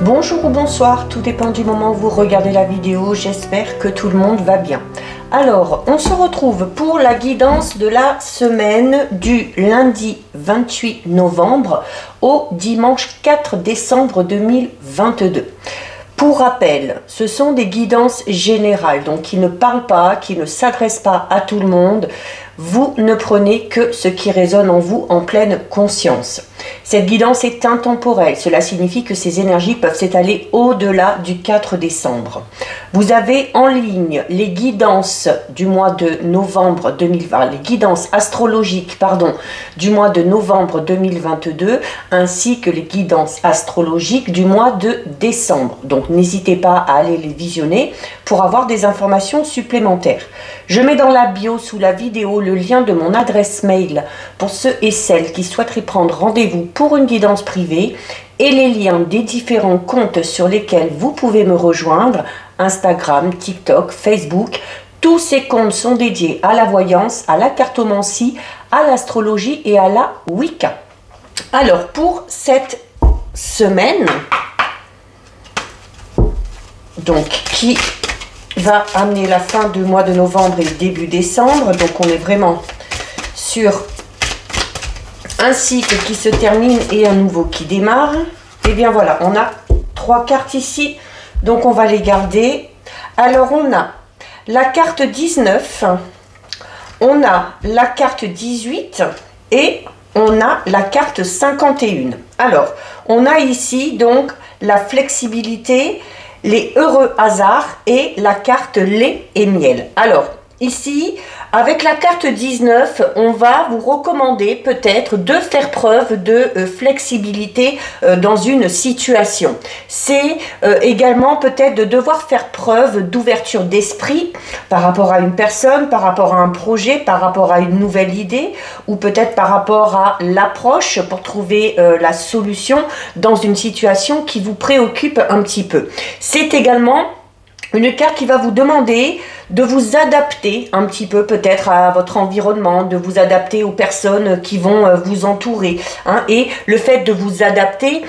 Bonjour ou bonsoir, tout dépend du moment où vous regardez la vidéo, j'espère que tout le monde va bien. Alors, on se retrouve pour la guidance de la semaine du lundi 28 novembre au dimanche 4 décembre 2022. Pour rappel, ce sont des guidances générales, donc qui ne parlent pas, qui ne s'adressent pas à tout le monde. Vous ne prenez que ce qui résonne en vous en pleine conscience. Cette guidance est intemporelle, cela signifie que ces énergies peuvent s'étaler au-delà du 4 décembre. Vous avez en ligne les guidances du mois de novembre 2020, les guidances astrologiques, du mois de novembre 2022, ainsi que les guidances astrologiques du mois de décembre. Donc n'hésitez pas à aller les visionner pour avoir des informations supplémentaires. Je mets dans la bio sous la vidéo le lien de mon adresse mail pour ceux et celles qui souhaiteraient prendre rendez-vous pour une guidance privée et les liens des différents comptes sur lesquels vous pouvez me rejoindre, Instagram, TikTok, Facebook. Tous ces comptes sont dédiés à la voyance, à la cartomancie, à l'astrologie et à la Wicca. Alors pour cette semaine, donc qui va amener la fin du mois de novembre et le début décembre, donc on est vraiment sur un cycle qui se termine et un nouveau qui démarre. Et bien voilà, on a 3 cartes ici, donc on va les garder. Alors on a la carte 19, on a la carte 18 et on a la carte 51. Alors on a ici donc la flexibilité, les heureux hasards et la carte lait et miel. Alors ici, avec la carte 19, on va vous recommander peut-être de faire preuve de flexibilité dans une situation. C'est également peut-être de devoir faire preuve d'ouverture d'esprit par rapport à une personne, par rapport à un projet, par rapport à une nouvelle idée ou peut-être par rapport à l'approche pour trouver la solution dans une situation qui vous préoccupe un petit peu. C'est également une carte qui va vous demander de vous adapter un petit peu peut-être à votre environnement, de vous adapter aux personnes qui vont vous entourer. Et le fait de vous adapter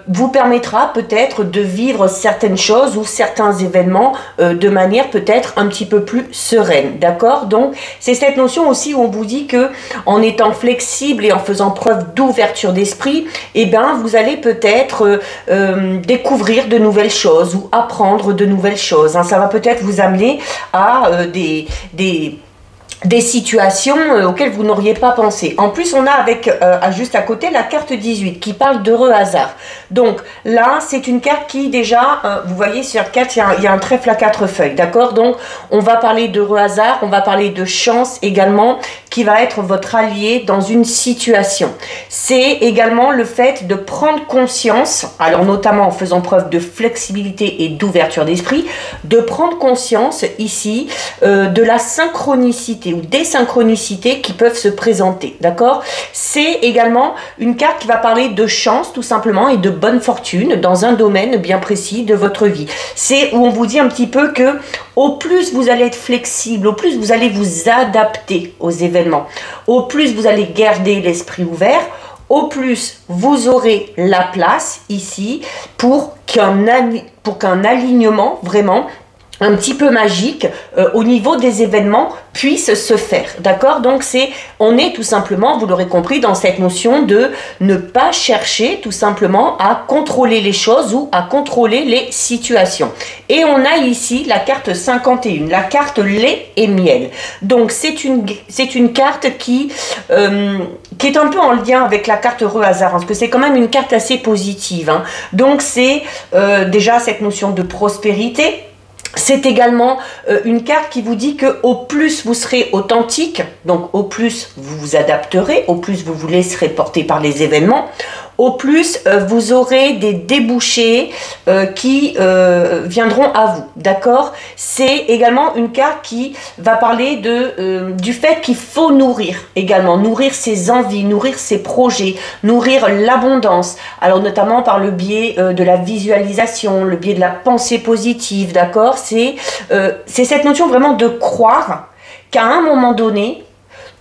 vous permettra peut-être de vivre certaines choses ou certains événements de manière peut-être un petit peu plus sereine. D'accord? Donc c'est cette notion aussi où on vous dit que en étant flexible et en faisant preuve d'ouverture d'esprit, eh ben, vous allez peut-être découvrir de nouvelles choses ou apprendre de nouvelles choses. Ça va peut-être vous amener à des situations auxquelles vous n'auriez pas pensé. En plus, on a avec juste à côté la carte 18 qui parle d'heureux hasard. Donc là, c'est une carte qui déjà, vous voyez sur la carte, il y a un trèfle à 4 feuilles, d'accord? Donc on va parler d'heureux hasard, on va parler de chance également, qui va être votre allié dans une situation. C'est également le fait de prendre conscience, alors notamment en faisant preuve de flexibilité et d'ouverture d'esprit, de prendre conscience ici de la synchronicité ou des synchronicités qui peuvent se présenter, d'accord? C'est également une carte qui va parler de chance tout simplement et de bonne fortune dans un domaine bien précis de votre vie. C'est où on vous dit un petit peu que au plus vous allez être flexible, au plus vous allez vous adapter aux événements, au plus vous allez garder l'esprit ouvert, au plus vous aurez la place ici pour qu'un alignement vraiment un petit peu magique au niveau des événements puisse se faire, d'accord? Donc on est tout simplement, vous l'aurez compris, dans cette notion de ne pas chercher tout simplement à contrôler les choses ou à contrôler les situations. Et on a ici la carte 51, la carte lait et miel. Donc c'est une carte qui est un peu en lien avec la carte heureux hasard, parce que c'est quand même une carte assez positive. Donc c'est déjà cette notion de prospérité. C'est également une carte qui vous dit que au plus vous serez authentique, donc au plus vous vous adapterez, au plus vous vous laisserez porter par les événements, au plus vous aurez des débouchés qui viendront à vous, d'accord? C'est également une carte qui va parler du fait qu'il faut nourrir également, nourrir ses envies, nourrir ses projets, nourrir l'abondance, alors notamment par le biais de la visualisation, le biais de la pensée positive, d'accord? C'est cette notion vraiment de croire qu'à un moment donné,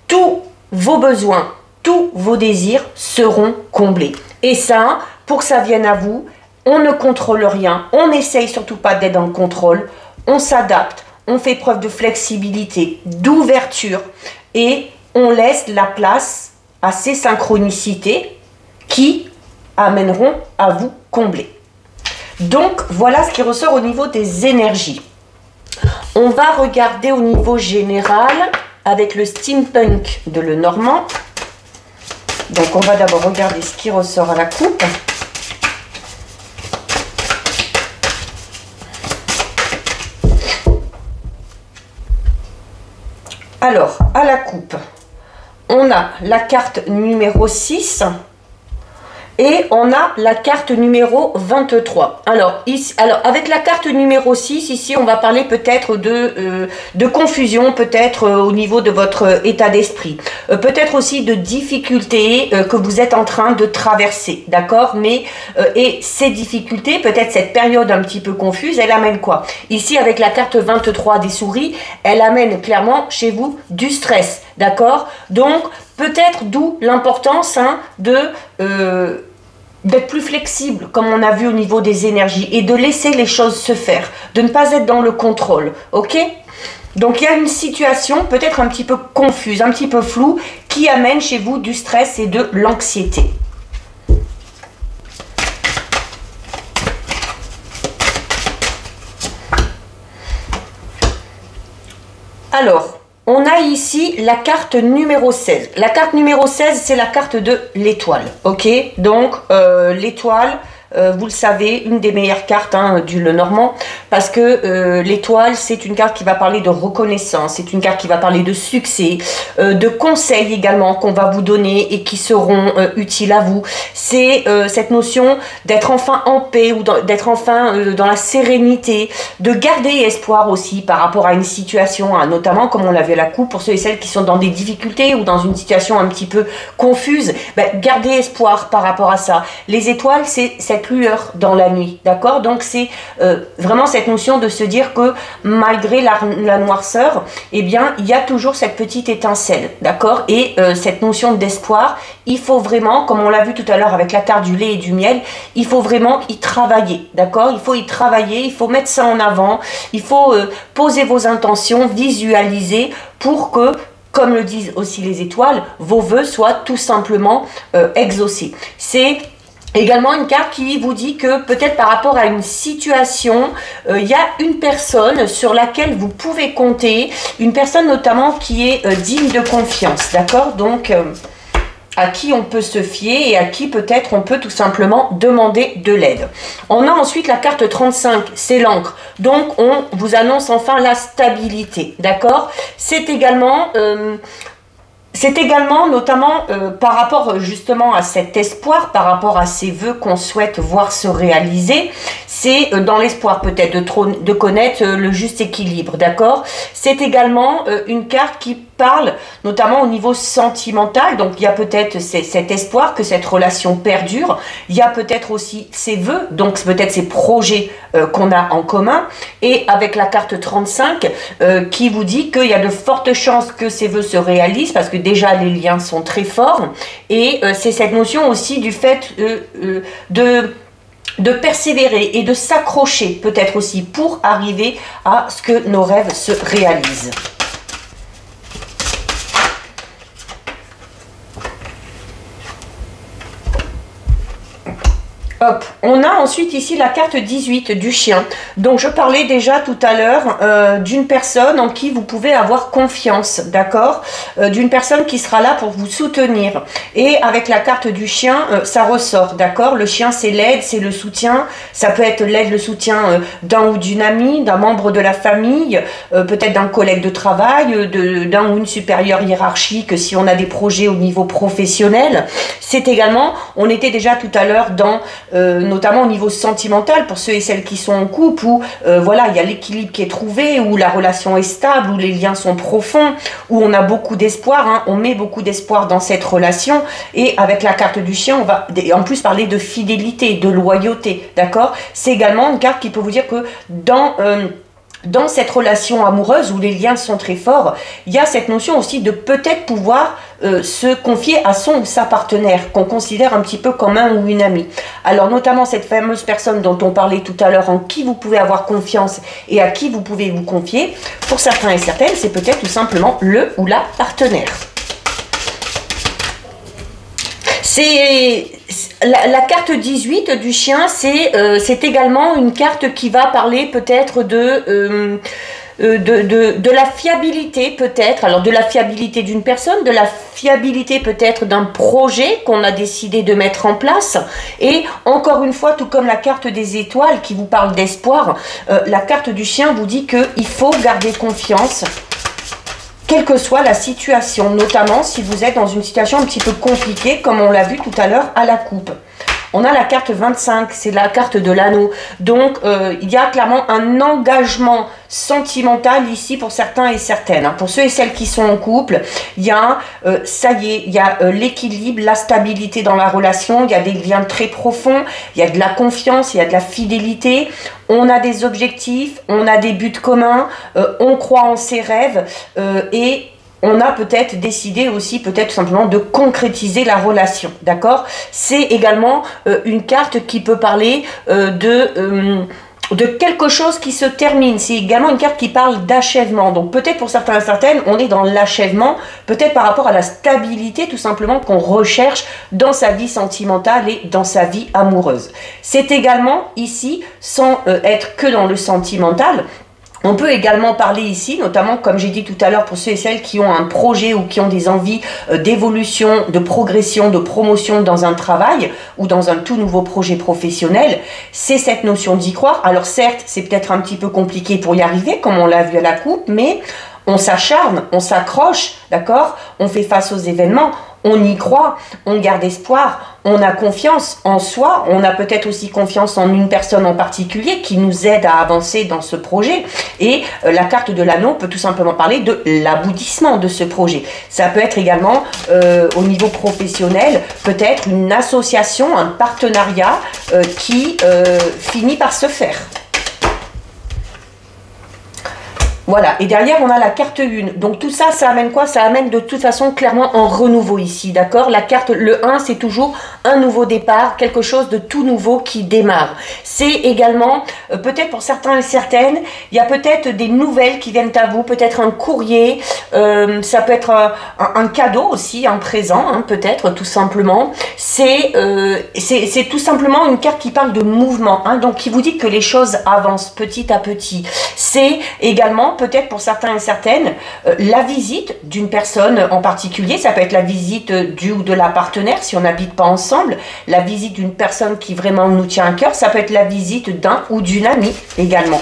tous vos besoins, tous vos désirs seront comblés. Et ça, pour que ça vienne à vous, on ne contrôle rien, on n'essaye surtout pas d'être dans le contrôle, on s'adapte, on fait preuve de flexibilité, d'ouverture et on laisse la place à ces synchronicités qui amèneront à vous combler. Donc voilà ce qui ressort au niveau des énergies. On va regarder au niveau général avec le steampunk de Lenormand. Donc on va d'abord regarder ce qui ressort à la coupe. Alors, à la coupe, on a la carte numéro 6 et on a la carte numéro 23. Alors, avec la carte numéro 6, ici, on va parler peut-être de confusion, peut-être au niveau de votre état d'esprit. Peut-être aussi de difficultés que vous êtes en train de traverser, d'accord? Mais, et ces difficultés, peut-être cette période un petit peu confuse, elle amène quoi? Ici, avec la carte 23 des souris, elle amène clairement chez vous du stress, d'accord? Donc, peut-être d'où l'importance d'être plus flexible, comme on a vu au niveau des énergies, et de laisser les choses se faire, de ne pas être dans le contrôle, ok? Donc il y a une situation peut-être un petit peu confuse, un petit peu floue, qui amène chez vous du stress et de l'anxiété. Alors, on a ici la carte numéro 16. La carte numéro 16, c'est la carte de l'étoile. Ok, donc l'étoile, vous le savez, une des meilleures cartes du Lenormand, parce que l'étoile, c'est une carte qui va parler de reconnaissance, c'est une carte qui va parler de succès, de conseils également qu'on va vous donner et qui seront utiles à vous. C'est cette notion d'être enfin en paix ou d'être enfin dans la sérénité, de garder espoir aussi par rapport à une situation, notamment comme on l'a vu à la coupe, pour ceux et celles qui sont dans des difficultés ou dans une situation un petit peu confuse, gardez espoir par rapport à ça. Les étoiles, c'est cette lueur dans la nuit, d'accord? Donc c'est vraiment cette notion de se dire que malgré la noirceur, eh bien il y a toujours cette petite étincelle, d'accord? Et cette notion d'espoir, il faut vraiment, comme on l'a vu tout à l'heure avec la carte du lait et du miel, il faut vraiment y travailler, d'accord? Il faut y travailler, il faut mettre ça en avant, il faut poser vos intentions, visualiser pour que, comme le disent aussi les étoiles, vos vœux soient tout simplement exaucés. C'est également une carte qui vous dit que peut-être par rapport à une situation, il y a une personne sur laquelle vous pouvez compter, une personne notamment qui est digne de confiance, d'accord? Donc, à qui on peut se fier et à qui peut-être on peut tout simplement demander de l'aide. On a ensuite la carte 35, c'est l'encre. Donc, on vous annonce enfin la stabilité, d'accord? C'est également notamment par rapport justement à cet espoir, par rapport à ces vœux qu'on souhaite voir se réaliser, c'est dans l'espoir peut-être de connaître le juste équilibre, d'accord? C'est également une carte qui parle notamment au niveau sentimental, donc il y a peut-être cet espoir que cette relation perdure, il y a peut-être aussi ces vœux, donc peut-être ces projets qu'on a en commun, et avec la carte 35 qui vous dit qu'il y a de fortes chances que ces vœux se réalisent, parce que déjà les liens sont très forts, et c'est cette notion aussi du fait de persévérer et de s'accrocher peut-être aussi pour arriver à ce que nos rêves se réalisent. Hop, on a ensuite ici la carte 18 du chien. Donc je parlais déjà tout à l'heure d'une personne en qui vous pouvez avoir confiance, d'accord? D'une personne qui sera là pour vous soutenir. Et avec la carte du chien, ça ressort, d'accord? Le chien, c'est l'aide, c'est le soutien. Ça peut être l'aide, le soutien d'un ou d'une amie, d'un membre de la famille, peut-être d'un collègue de travail, d'un ou une supérieure hiérarchique si on a des projets au niveau professionnel. C'est également, on était déjà tout à l'heure dans notamment au niveau sentimental pour ceux et celles qui sont en couple où voilà, il y a l'équilibre qui est trouvé, où la relation est stable, où les liens sont profonds, où on a beaucoup d'espoir, on met beaucoup d'espoir dans cette relation. Et avec la carte du chien, on va en plus parler de fidélité, de loyauté, d'accord? C'est également une carte qui peut vous dire que dans dans cette relation amoureuse où les liens sont très forts, il y a cette notion aussi de peut-être pouvoir se confier à son ou sa partenaire, qu'on considère un petit peu comme un ou une amie. Alors notamment cette fameuse personne dont on parlait tout à l'heure, en qui vous pouvez avoir confiance et à qui vous pouvez vous confier, pour certains et certaines, c'est peut-être tout simplement le ou la partenaire. C'est la carte 18 du chien, c'est également une carte qui va parler peut-être de la fiabilité peut-être, alors de la fiabilité d'une personne, de la fiabilité peut-être d'un projet qu'on a décidé de mettre en place. Et encore une fois, tout comme la carte des étoiles qui vous parle d'espoir, la carte du chien vous dit qu'il faut garder confiance, quelle que soit la situation, notamment si vous êtes dans une situation un petit peu compliquée, comme on l'a vu tout à l'heure à la coupe. On a la carte 25, c'est la carte de l'anneau. Donc, il y a clairement un engagement sentimental ici pour certains et certaines. Pour ceux et celles qui sont en couple, il y a, ça y est, il y a l'équilibre, la stabilité dans la relation, il y a des liens très profonds, il y a de la confiance, il y a de la fidélité, on a des objectifs, on a des buts communs, on croit en ses rêves et on a peut-être décidé aussi, peut-être simplement, de concrétiser la relation, d'accord? C'est également une carte qui peut parler de quelque chose qui se termine. C'est également une carte qui parle d'achèvement. Donc peut-être pour certains et certaines, on est dans l'achèvement, peut-être par rapport à la stabilité tout simplement qu'on recherche dans sa vie sentimentale et dans sa vie amoureuse. C'est également ici, sans être que dans le sentimental, on peut également parler ici, notamment comme j'ai dit tout à l'heure pour ceux et celles qui ont un projet ou qui ont des envies d'évolution, de progression, de promotion dans un travail ou dans un tout nouveau projet professionnel, c'est cette notion d'y croire. Alors certes, c'est peut-être un petit peu compliqué pour y arriver, comme on l'a vu à la coupe, mais on s'acharne, on s'accroche, d'accord? On fait face aux événements, on y croit, on garde espoir, on a confiance en soi, on a peut-être aussi confiance en une personne en particulier qui nous aide à avancer dans ce projet. Et la carte de l'anneau peut tout simplement parler de l'aboutissement de ce projet. Ça peut être également au niveau professionnel, peut-être une association, un partenariat qui finit par se faire. Voilà, et derrière on a la carte 1. Donc tout ça, ça amène quoi? Ça amène de toute façon clairement un renouveau ici, d'accord? La carte, le 1, c'est toujours un nouveau départ, quelque chose de tout nouveau qui démarre. C'est également, peut-être pour certains et certaines, il y a peut-être des nouvelles qui viennent à vous, peut-être un courrier, ça peut être un cadeau aussi, un présent, hein, peut-être tout simplement. C'est tout simplement une carte qui parle de mouvement, hein, donc qui vous dit que les choses avancent petit à petit. C'est également peut-être pour certains et certaines, la visite d'une personne en particulier, ça peut être la visite du ou de la partenaire si on n'habite pas ensemble, la visite d'une personne qui vraiment nous tient à cœur, ça peut être la visite d'un ou d'une amie également.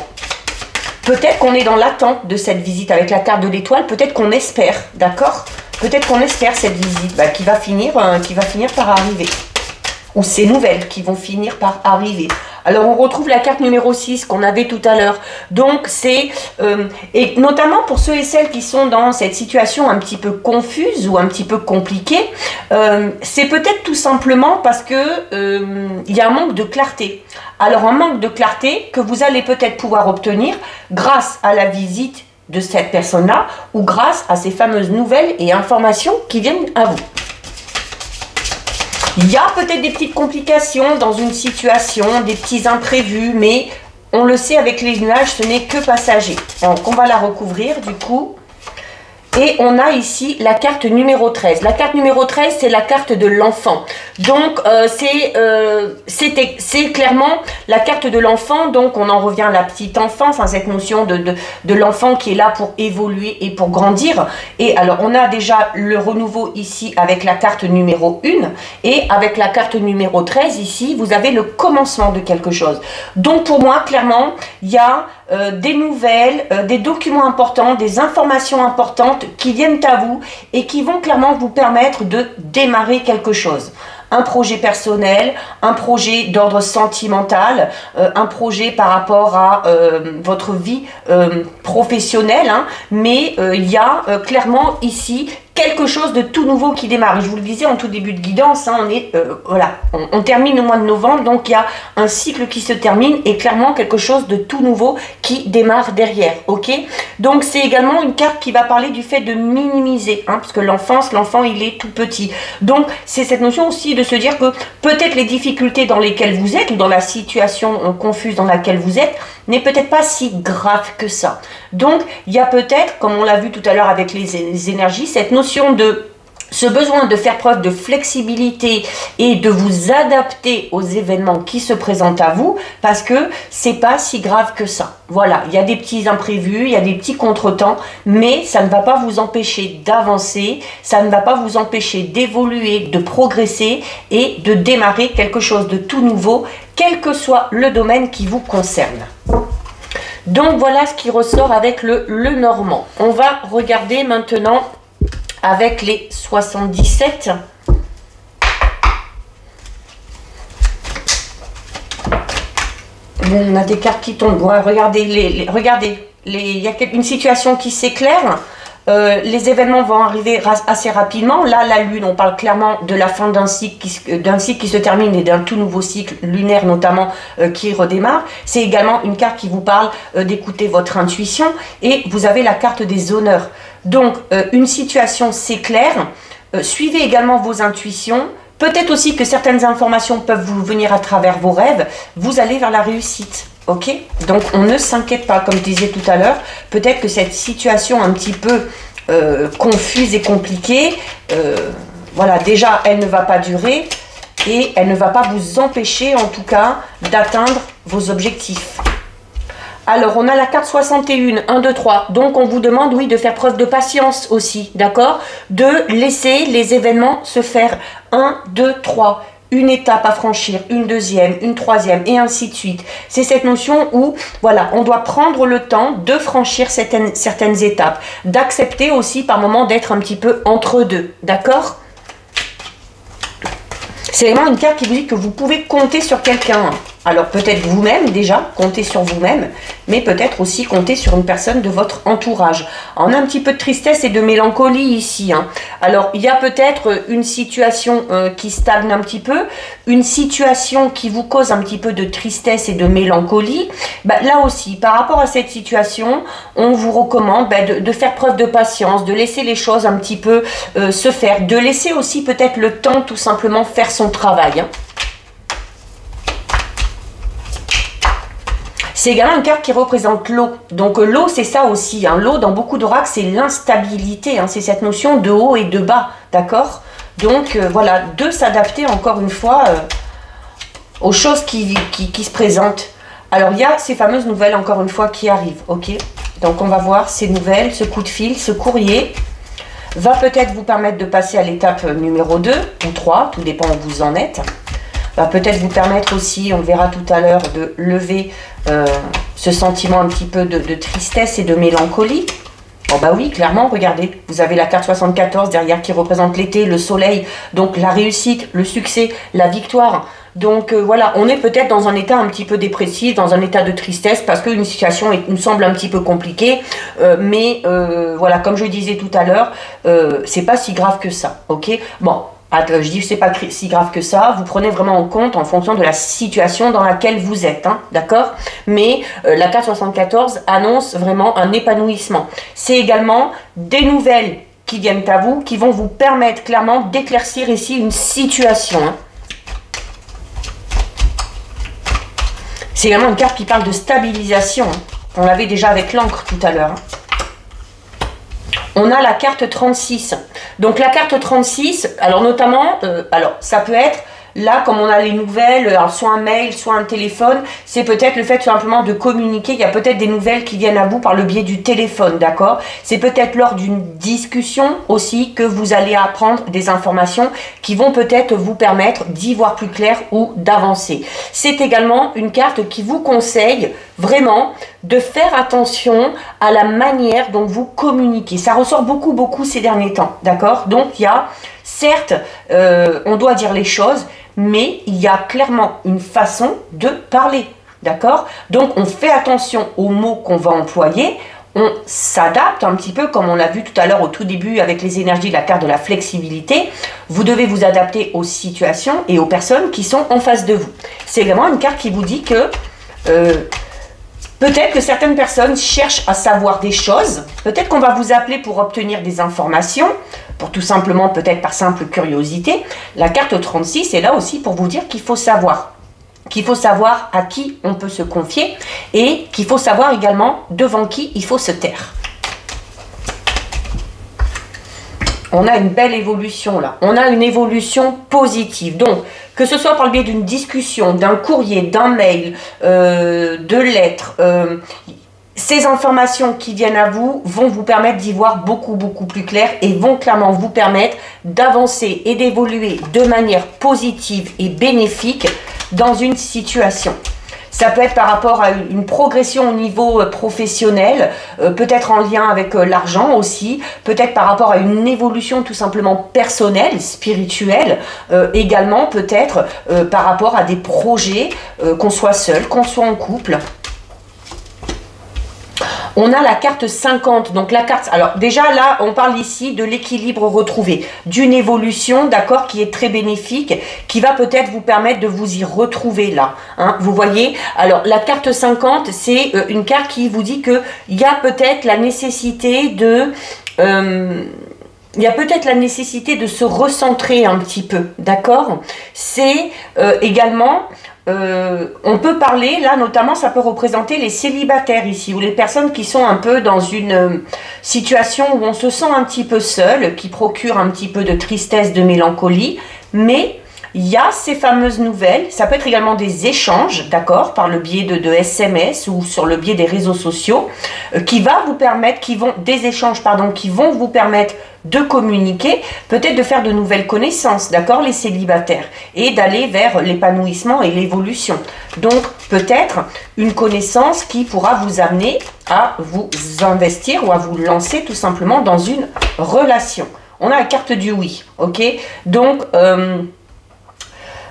Peut-être qu'on est dans l'attente de cette visite avec la carte de l'étoile, peut-être qu'on espère, d'accord? Peut-être qu'on espère cette visite qui va finir par arriver. Ou ces nouvelles qui vont finir par arriver. Alors on retrouve la carte numéro 6 qu'on avait tout à l'heure. Donc c'est, et notamment pour ceux et celles qui sont dans cette situation un petit peu confuse ou un petit peu compliquée, c'est peut-être tout simplement parce que il y a un manque de clarté. Alors un manque de clarté que vous allez peut-être pouvoir obtenir grâce à la visite de cette personne-là ou grâce à ces fameuses nouvelles et informations qui viennent à vous. Il y a peut-être des petites complications dans une situation, des petits imprévus, mais on le sait avec les nuages, ce n'est que passager. Donc on va la recouvrir du coup. Et on a ici la carte numéro 13. La carte numéro 13, c'est la carte de l'enfant. Donc, c'est clairement la carte de l'enfant. Donc, on en revient à la petite enfance, hein, cette notion de l'enfant qui est là pour évoluer et pour grandir. Et alors, on a déjà le renouveau ici avec la carte numéro 1. Et avec la carte numéro 13, ici, vous avez le commencement de quelque chose. Donc, pour moi, clairement, il y a des nouvelles, des documents importants, des informations importantes qui viennent à vous et qui vont clairement vous permettre de démarrer quelque chose. Un projet personnel, un projet d'ordre sentimental, un projet par rapport à votre vie professionnelle, hein, mais il y a clairement ici quelque chose de tout nouveau qui démarre. Et je vous le disais en tout début de guidance, hein, on termine au mois de novembre, donc il y a un cycle qui se termine et clairement quelque chose de tout nouveau qui démarre derrière, ok? Donc c'est également une carte qui va parler du fait de minimiser, hein, parce que l'enfant il est tout petit. Donc c'est cette notion aussi de se dire que peut-être les difficultés dans lesquelles vous êtes ou dans la situation confuse dans laquelle vous êtes n'est peut-être pas si grave que ça. Donc il y a peut-être, comme on l'a vu tout à l'heure avec les énergies, cette notion de ce besoin de faire preuve de flexibilité et de vous adapter aux événements qui se présentent à vous, parce que c'est pas si grave que ça. Voilà, il y a des petits imprévus, il y a des petits contretemps, mais ça ne va pas vous empêcher d'avancer, ça ne va pas vous empêcher d'évoluer, de progresser et de démarrer quelque chose de tout nouveau, quel que soit le domaine qui vous concerne. Donc voilà ce qui ressort avec le normand. On va regarder maintenant avec les 77. On a des cartes qui tombent. Ouais, regardez, il y a une situation qui s'éclaire. Les événements vont arriver assez rapidement. Là, la lune, on parle clairement de la fin d'un cycle qui se termine et d'un tout nouveau cycle lunaire notamment qui redémarre. C'est également une carte qui vous parle d'écouter votre intuition et vous avez la carte des honneurs. Donc, une situation s'éclaire. Suivez également vos intuitions. Peut-être aussi que certaines informations peuvent vous venir à travers vos rêves. Vous allez vers la réussite. Ok, donc on ne s'inquiète pas, comme je disais tout à l'heure. Peut-être que cette situation un petit peu confuse et compliquée, voilà, déjà elle ne va pas durer et elle ne va pas vous empêcher en tout cas d'atteindre vos objectifs. Alors, on a la carte 61, 1, 2, 3. Donc, on vous demande, oui, de faire preuve de patience aussi, d'accord? De laisser les événements se faire 1, 2, 3. Une étape à franchir, une deuxième, une troisième, et ainsi de suite. C'est cette notion où, voilà, on doit prendre le temps de franchir certaines étapes, d'accepter aussi par moment d'être un petit peu entre deux, d'accord? C'est vraiment une carte qui vous dit que vous pouvez compter sur quelqu'un. Alors peut-être vous-même déjà, compter sur vous-même, mais peut-être aussi compter sur une personne de votre entourage. On a un petit peu de tristesse et de mélancolie ici, hein. Alors il y a peut-être une situation qui stagne un petit peu, une situation qui vous cause un petit peu de tristesse et de mélancolie. Là aussi, par rapport à cette situation, on vous recommande de faire preuve de patience, de laisser les choses un petit peu se faire, de laisser aussi peut-être le temps tout simplement faire son travail, hein. C'est également une carte qui représente l'eau. Donc l'eau, c'est ça aussi, hein. L'eau, dans beaucoup d'oracles, c'est l'instabilité, hein. C'est cette notion de haut et de bas, d'accord? Donc voilà, de s'adapter encore une fois aux choses qui se présentent. Alors il y a ces fameuses nouvelles, encore une fois, qui arrivent, ok? Donc on va voir ces nouvelles, ce coup de fil, ce courrier va peut-être vous permettre de passer à l'étape numéro 2 ou 3, tout dépend où vous en êtes. Va peut-être vous permettre aussi, on verra tout à l'heure, de lever ce sentiment un petit peu de tristesse et de mélancolie. Oh bah oui, clairement, regardez, vous avez la carte 74 derrière qui représente l'été, le soleil, donc la réussite, le succès, la victoire. Donc voilà, on est peut-être dans un état un petit peu dépressif, dans un état de tristesse, parce qu'une situation nous semble un petit peu compliquée, mais voilà, comme je disais tout à l'heure, c'est pas si grave que ça, ok? Bon. Je dis que c'est pas si grave que ça, vous prenez vraiment en compte en fonction de la situation dans laquelle vous êtes, hein, d'accord? Mais la carte 74 annonce vraiment un épanouissement. C'est également des nouvelles qui viennent à vous, qui vont vous permettre clairement d'éclaircir ici une situation, hein. C'est également une carte qui parle de stabilisation, hein. On l'avait déjà avec l'encre tout à l'heure, hein. On a la carte 36. Donc la carte 36, alors notamment, alors ça peut être, là comme on a les nouvelles, alors soit un mail, soit un téléphone, c'est peut-être le fait tout simplement de communiquer. Il y a peut-être des nouvelles qui viennent à vous par le biais du téléphone, d'accord? C'est peut-être lors d'une discussion aussi que vous allez apprendre des informations qui vont peut-être vous permettre d'y voir plus clair ou d'avancer. C'est également une carte qui vous conseille vraiment de faire attention à la manière dont vous communiquez. Ça ressort beaucoup ces derniers temps, d'accord? Donc il y a, certes, on doit dire les choses, mais il y a clairement une façon de parler, d'accord? Donc on fait attention aux mots qu'on va employer, on s'adapte un petit peu, comme on l'a vu tout à l'heure au tout début avec les énergies de la carte de la flexibilité. Vous devez vous adapter aux situations et aux personnes qui sont en face de vous. C'est également une carte qui vous dit que peut-être que certaines personnes cherchent à savoir des choses. Peut-être qu'on va vous appeler pour obtenir des informations, pour tout simplement, peut-être par simple curiosité. La carte 36 est là aussi pour vous dire qu'il faut savoir. Qu'il faut savoir à qui on peut se confier et qu'il faut savoir également devant qui il faut se taire. On a une belle évolution là. On a une évolution positive. Donc, que ce soit par le biais d'une discussion, d'un courrier, d'un mail, de lettres, ces informations qui viennent à vous vont vous permettre d'y voir beaucoup plus clair et vont clairement vous permettre d'avancer et d'évoluer de manière positive et bénéfique dans une situation. Ça peut être par rapport à une progression au niveau professionnel, peut-être en lien avec l'argent aussi, peut-être par rapport à une évolution tout simplement personnelle, spirituelle, également peut-être par rapport à des projets, qu'on soit seul, qu'on soit en couple. On a la carte 50, donc la carte, alors déjà là, on parle ici de l'équilibre retrouvé, d'une évolution, d'accord, qui est très bénéfique, qui va peut-être vous permettre de vous y retrouver là, hein, vous voyez. Alors la carte 50, c'est une carte qui vous dit qu'il y a peut-être la nécessité de... il y a peut-être la nécessité de se recentrer un petit peu, d'accord. C'est également... on peut parler, là notamment ça peut représenter les célibataires ici, ou les personnes qui sont un peu dans une situation où on se sent un petit peu seul, qui procure un petit peu de tristesse, de mélancolie, mais il y a ces fameuses nouvelles, ça peut être également des échanges, d'accord, par le biais de SMS ou sur le biais des réseaux sociaux, qui va vous permettre, des échanges, pardon, qui vont vous permettre de communiquer, peut-être de faire de nouvelles connaissances, d'accord, les célibataires, et d'aller vers l'épanouissement et l'évolution. Donc, peut-être une connaissance qui pourra vous amener à vous investir ou à vous lancer tout simplement dans une relation. On a la carte du oui, ok. Donc,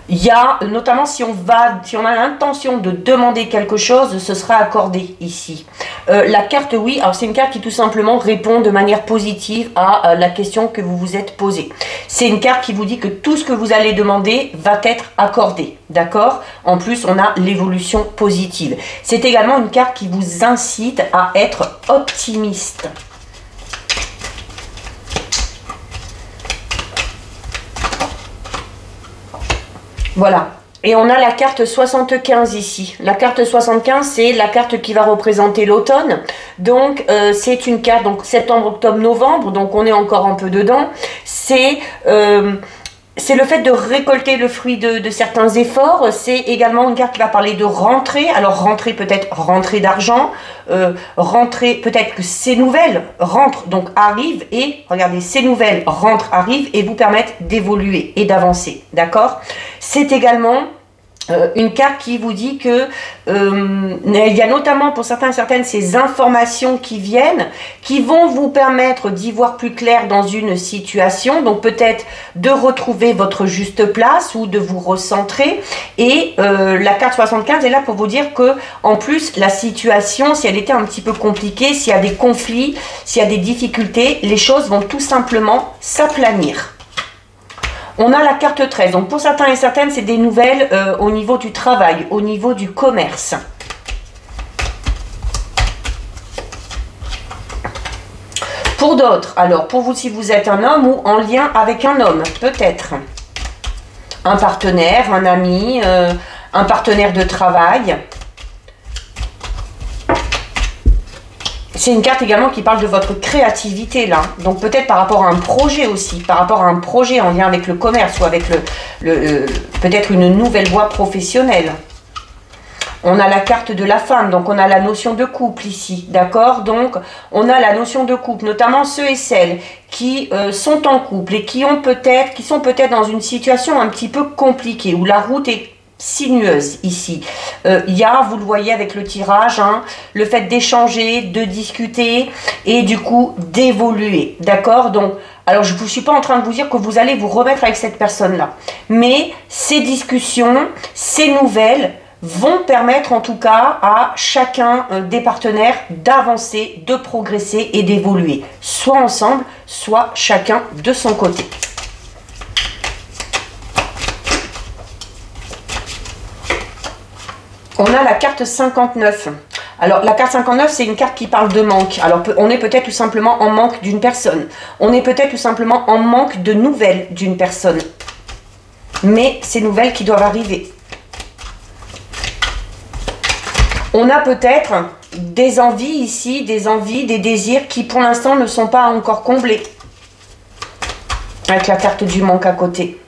il y a, notamment si on a l'intention de demander quelque chose, ce sera accordé ici. La carte oui, alors c'est une carte qui tout simplement répond de manière positive à la question que vous vous êtes posée. C'est une carte qui vous dit que tout ce que vous allez demander va être accordé, d'accord. En plus, on a l'évolution positive. C'est également une carte qui vous incite à être optimiste. Voilà, et on a la carte 75 ici. La carte 75, c'est la carte qui va représenter l'automne. Donc, c'est une carte, donc septembre, octobre, novembre, donc on est encore un peu dedans. C'est le fait de récolter le fruit de certains efforts. C'est également une carte qui va parler de rentrée. Alors, rentrée peut-être rentrée d'argent, rentrée peut-être que ces nouvelles rentrent, donc arrivent, et regardez, ces nouvelles rentrent, arrivent et vous permettent d'évoluer et d'avancer, d'accord. C'est également une carte qui vous dit que il y a notamment pour certains et certaines ces informations qui viennent, qui vont vous permettre d'y voir plus clair dans une situation, donc peut-être de retrouver votre juste place ou de vous recentrer. Et la carte 75 est là pour vous dire que en plus la situation, si elle était un petit peu compliquée, s'il y a des conflits, s'il y a des difficultés, les choses vont tout simplement s'aplanir. On a la carte 13, donc pour certains et certaines, c'est des nouvelles au niveau du travail, au niveau du commerce. Pour d'autres, alors pour vous si vous êtes un homme ou en lien avec un homme, peut-être. Un partenaire, un ami, un partenaire de travail. C'est une carte également qui parle de votre créativité là, donc peut-être par rapport à un projet aussi, par rapport à un projet en lien avec le commerce ou avec peut-être une nouvelle voie professionnelle. On a la carte de la femme, donc on a la notion de couple ici, d'accord. Donc on a la notion de couple, notamment ceux et celles qui sont en couple et qui sont peut-être dans une situation un petit peu compliquée, où la route est sinueuse ici. Il y a, vous le voyez avec le tirage, hein, le fait d'échanger, de discuter et du coup d'évoluer, d'accord. Donc alors je ne suis pas en train de vous dire que vous allez vous remettre avec cette personne là, mais ces discussions, ces nouvelles vont permettre en tout cas à chacun des partenaires d'avancer, de progresser et d'évoluer, soit ensemble, soit chacun de son côté. On a la carte 59. Alors, la carte 59, c'est une carte qui parle de manque. Alors, on est peut-être tout simplement en manque d'une personne. On est peut-être tout simplement en manque de nouvelles d'une personne. Mais ces nouvelles qui doivent arriver. On a peut-être des envies ici, des envies, des désirs qui pour l'instant ne sont pas encore comblés. Avec la carte du manque à côté.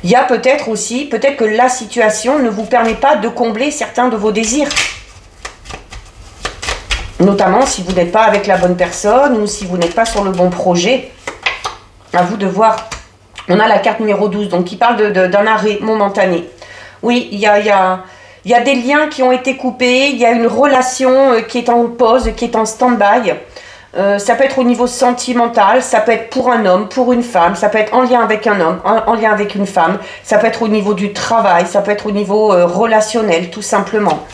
Il y a peut-être aussi, peut-être que la situation ne vous permet pas de combler certains de vos désirs. Notamment si vous n'êtes pas avec la bonne personne ou si vous n'êtes pas sur le bon projet. À vous de voir. On a la carte numéro 12, donc qui parle d'un arrêt momentané. Oui, il y a des liens qui ont été coupés, il y a une relation qui est en pause, qui est en stand-by. Ça peut être au niveau sentimental, ça peut être pour un homme, pour une femme, ça peut être en lien avec un homme, en lien avec une femme, ça peut être au niveau du travail, ça peut être au niveau relationnel, tout simplement.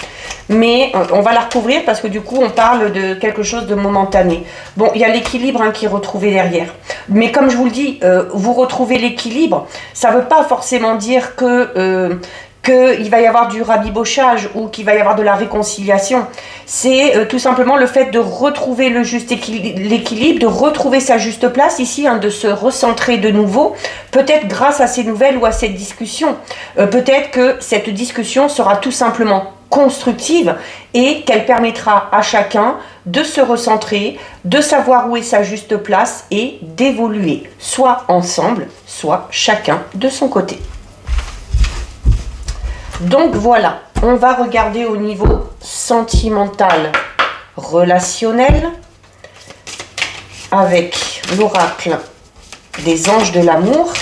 Mais on va la recouvrir parce que du coup, on parle de quelque chose de momentané. Bon, il y a l'équilibre qui est retrouvé derrière. Mais comme je vous le dis, vous retrouvez l'équilibre, ça ne veut pas forcément dire que... qu'il va y avoir du rabibochage ou qu'il va y avoir de la réconciliation. C'est tout simplement le fait de retrouver le juste l'équilibre, de retrouver sa juste place ici, de se recentrer de nouveau, peut-être grâce à ces nouvelles ou à cette discussion. Peut-être que cette discussion sera tout simplement constructive et qu'elle permettra à chacun de se recentrer, de savoir où est sa juste place et d'évoluer, soit ensemble, soit chacun de son côté. Donc voilà, on va regarder au niveau sentimental, relationnel, avec l'oracle des anges de l'amour.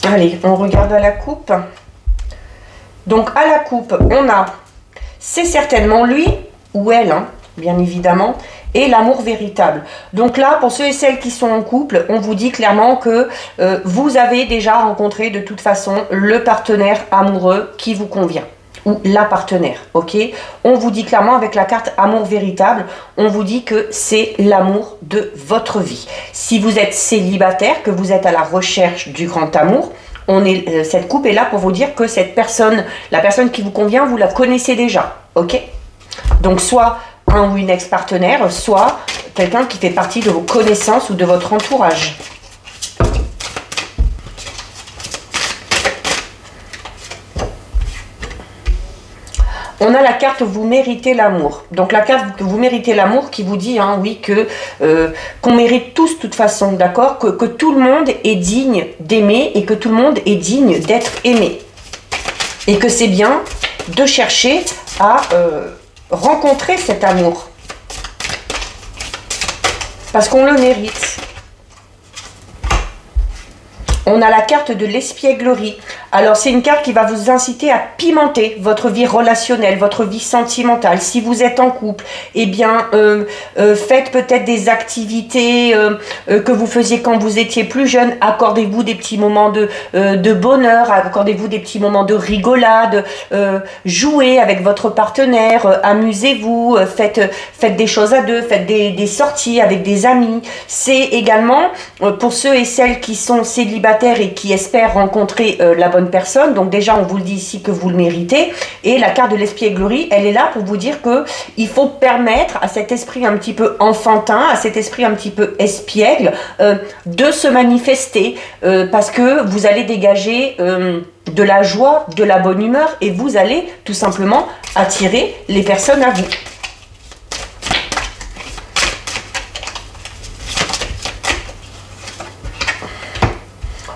Allez, on regarde à la coupe. Donc à la coupe, on a, c'est certainement lui ou elle, bien évidemment, et l'amour véritable. Donc là, pour ceux et celles qui sont en couple, on vous dit clairement que vous avez déjà rencontré de toute façon le partenaire amoureux qui vous convient. Ou la partenaire, ok? On vous dit clairement avec la carte amour véritable, on vous dit que c'est l'amour de votre vie. Si vous êtes célibataire, que vous êtes à la recherche du grand amour, cette coupe est là pour vous dire que cette personne, la personne qui vous convient, vous la connaissez déjà, ok? Donc soit un ou une ex-partenaire, soit quelqu'un qui fait partie de vos connaissances ou de votre entourage. On a la carte vous méritez l'amour. Donc la carte que vous méritez l'amour qui vous dit, oui, que qu'on mérite tous de toute façon, d'accord, que tout le monde est digne d'aimer et que tout le monde est digne d'être aimé. Et que c'est bien de chercher à rencontrer cet amour. Parce qu'on le mérite. On a la carte de l'espièglerie. Alors, c'est une carte qui va vous inciter à pimenter votre vie relationnelle, votre vie sentimentale. Si vous êtes en couple, eh bien, faites peut-être des activités que vous faisiez quand vous étiez plus jeune. Accordez-vous des petits moments de bonheur, accordez-vous des petits moments de rigolade, jouez avec votre partenaire, amusez-vous, faites des choses à deux, faites des sorties avec des amis. C'est également, pour ceux et celles qui sont célibataires et qui espèrent rencontrer la bonne personne, donc déjà on vous le dit ici que vous le méritez, et la carte de l'espièglerie, elle est là pour vous dire que il faut permettre à cet esprit un petit peu enfantin, à cet esprit un petit peu espiègle, de se manifester, parce que vous allez dégager de la joie, de la bonne humeur, et vous allez tout simplement attirer les personnes à vous.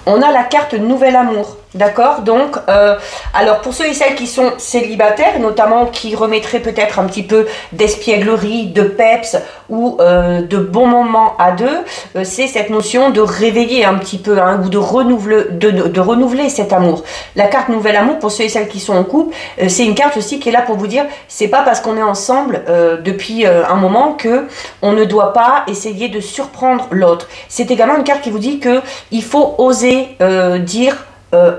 On a la carte Nouvel Amour. D'accord, donc, alors pour ceux et celles qui sont célibataires, notamment qui remettraient peut-être un petit peu d'espièglerie, de peps ou de bons moments à deux, c'est cette notion de réveiller un petit peu ou de renouveler cet amour. La carte Nouvel Amour, pour ceux et celles qui sont en couple, c'est une carte aussi qui est là pour vous dire, c'est pas parce qu'on est ensemble depuis un moment que on ne doit pas essayer de surprendre l'autre. C'est également une carte qui vous dit que il faut oser dire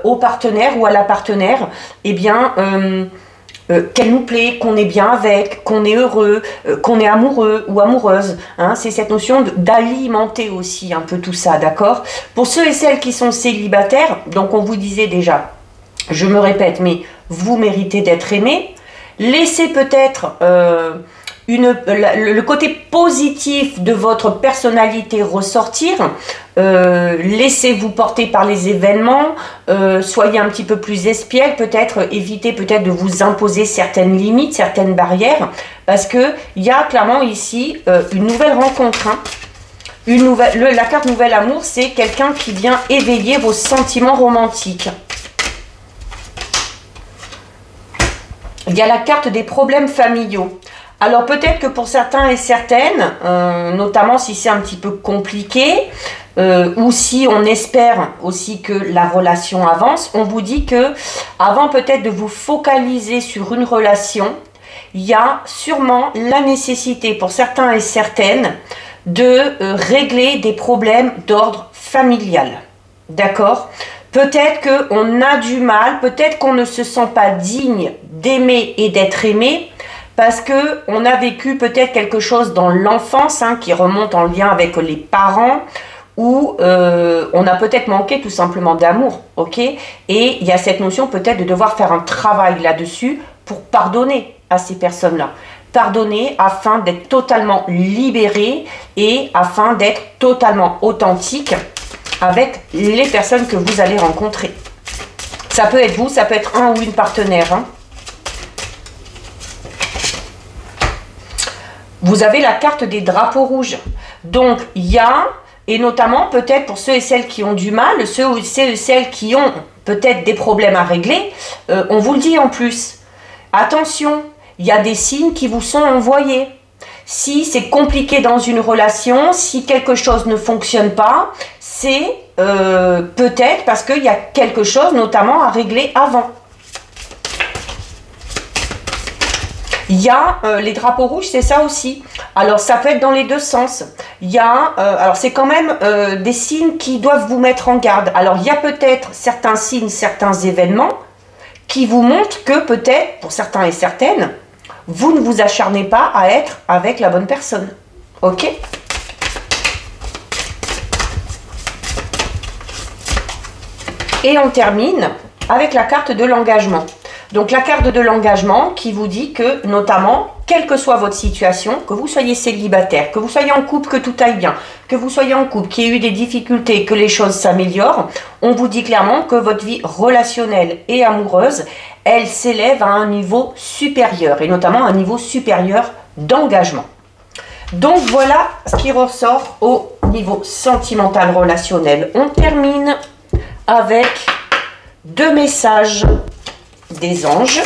au partenaire ou à la partenaire, eh bien, qu'elle nous plaît, qu'on est bien avec, qu'on est heureux, qu'on est amoureux ou amoureuse. Hein, c'est cette notion d'alimenter aussi un peu tout ça, d'accord? Pour ceux et celles qui sont célibataires, donc on vous disait déjà, je me répète, mais vous méritez d'être aimé. Laissez peut-être le côté positif de votre personnalité ressortir. Laissez-vous porter par les événements, soyez un petit peu plus espiègle, peut-être évitez peut-être de vous imposer certaines limites, certaines barrières, parce que il y a clairement ici une nouvelle rencontre. Hein. La carte Nouvel Amour, c'est quelqu'un qui vient éveiller vos sentiments romantiques. Il y a la carte des problèmes familiaux. Alors peut-être que pour certains et certaines, notamment si c'est un petit peu compliqué, ou si on espère aussi que la relation avance, on vous dit que avant peut-être de vous focaliser sur une relation, il y a sûrement la nécessité pour certains et certaines de régler des problèmes d'ordre familial. D'accord ? Peut-être qu'on a du mal, peut-être qu'on ne se sent pas digne d'aimer et d'être aimé, parce qu'on a vécu peut-être quelque chose dans l'enfance hein, qui remonte en lien avec les parents, où on a peut-être manqué tout simplement d'amour, ok? Et il y a cette notion peut-être de devoir faire un travail là-dessus pour pardonner à ces personnes-là. Pardonner afin d'être totalement libéré et afin d'être totalement authentique avec les personnes que vous allez rencontrer. Ça peut être vous, ça peut être un ou une partenaire. Hein. Vous avez la carte des drapeaux rouges. Donc, il y a, et notamment peut-être pour ceux et celles qui ont du mal, ceux et celles qui ont peut-être des problèmes à régler, on vous le dit en plus. Attention, il y a des signes qui vous sont envoyés. Si c'est compliqué dans une relation, si quelque chose ne fonctionne pas, c'est peut-être parce qu'il y a quelque chose notamment à régler avant. Il y a les drapeaux rouges, c'est ça aussi. Alors ça peut être dans les deux sens. Il y a, alors c'est quand même des signes qui doivent vous mettre en garde. Alors il y a peut-être certains signes, certains événements qui vous montrent que peut-être, pour certains et certaines, vous ne vous acharnez pas à être avec la bonne personne. Ok ? Et on termine avec la carte de l'engagement. Donc la carte de l'engagement qui vous dit que, notamment, quelle que soit votre situation, que vous soyez célibataire, que vous soyez en couple, que tout aille bien, que vous soyez en couple, qu'il y ait eu des difficultés, que les choses s'améliorent, on vous dit clairement que votre vie relationnelle et amoureuse, elle s'élève à un niveau supérieur, et notamment un niveau supérieur d'engagement. Donc voilà ce qui ressort au niveau sentimental relationnel. On termine avec deux messages des anges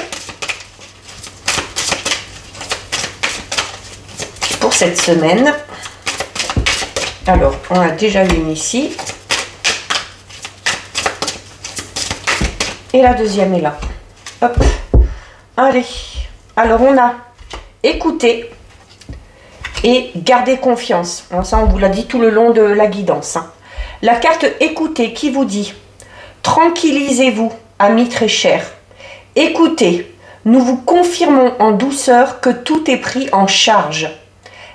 pour cette semaine. Alors, on a déjà une ici. Et la deuxième est là. Hop. Allez. Alors, on a écouté et gardé confiance. Alors, ça, on vous l'a dit tout le long de la guidance. Hein. La carte écoutez qui vous dit « Tranquillisez-vous, amis très chers. Écoutez, nous vous confirmons en douceur que tout est pris en charge.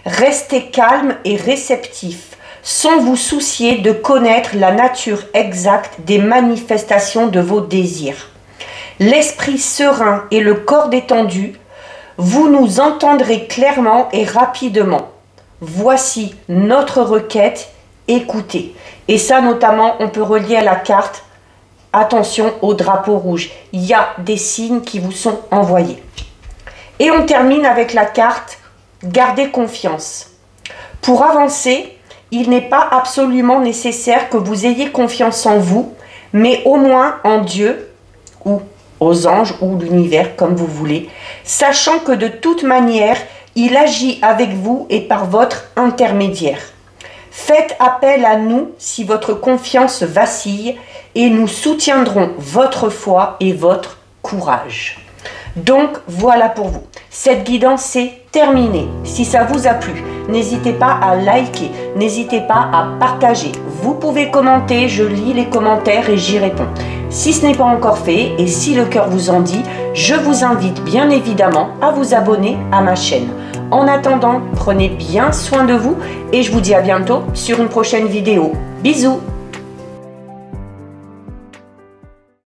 Restez calme et réceptif, sans vous soucier de connaître la nature exacte des manifestations de vos désirs. L'esprit serein et le corps détendu, vous nous entendrez clairement et rapidement. Voici notre requête, écoutez. » Et ça, notamment, on peut relier à la carte. Attention au drapeau rouge. Il y a des signes qui vous sont envoyés. Et on termine avec la carte gardez confiance. Pour avancer, il n'est pas absolument nécessaire que vous ayez confiance en vous, mais au moins en Dieu ou aux anges ou l'univers, comme vous voulez, sachant que de toute manière, il agit avec vous et par votre intermédiaire. Faites appel à nous si votre confiance vacille et nous soutiendrons votre foi et votre courage. Donc voilà pour vous. Cette guidance est terminée. Si ça vous a plu, n'hésitez pas à liker, n'hésitez pas à partager. Vous pouvez commenter, je lis les commentaires et j'y réponds. Si ce n'est pas encore fait et si le cœur vous en dit, je vous invite bien évidemment à vous abonner à ma chaîne. En attendant, prenez bien soin de vous et je vous dis à bientôt sur une prochaine vidéo. Bisous!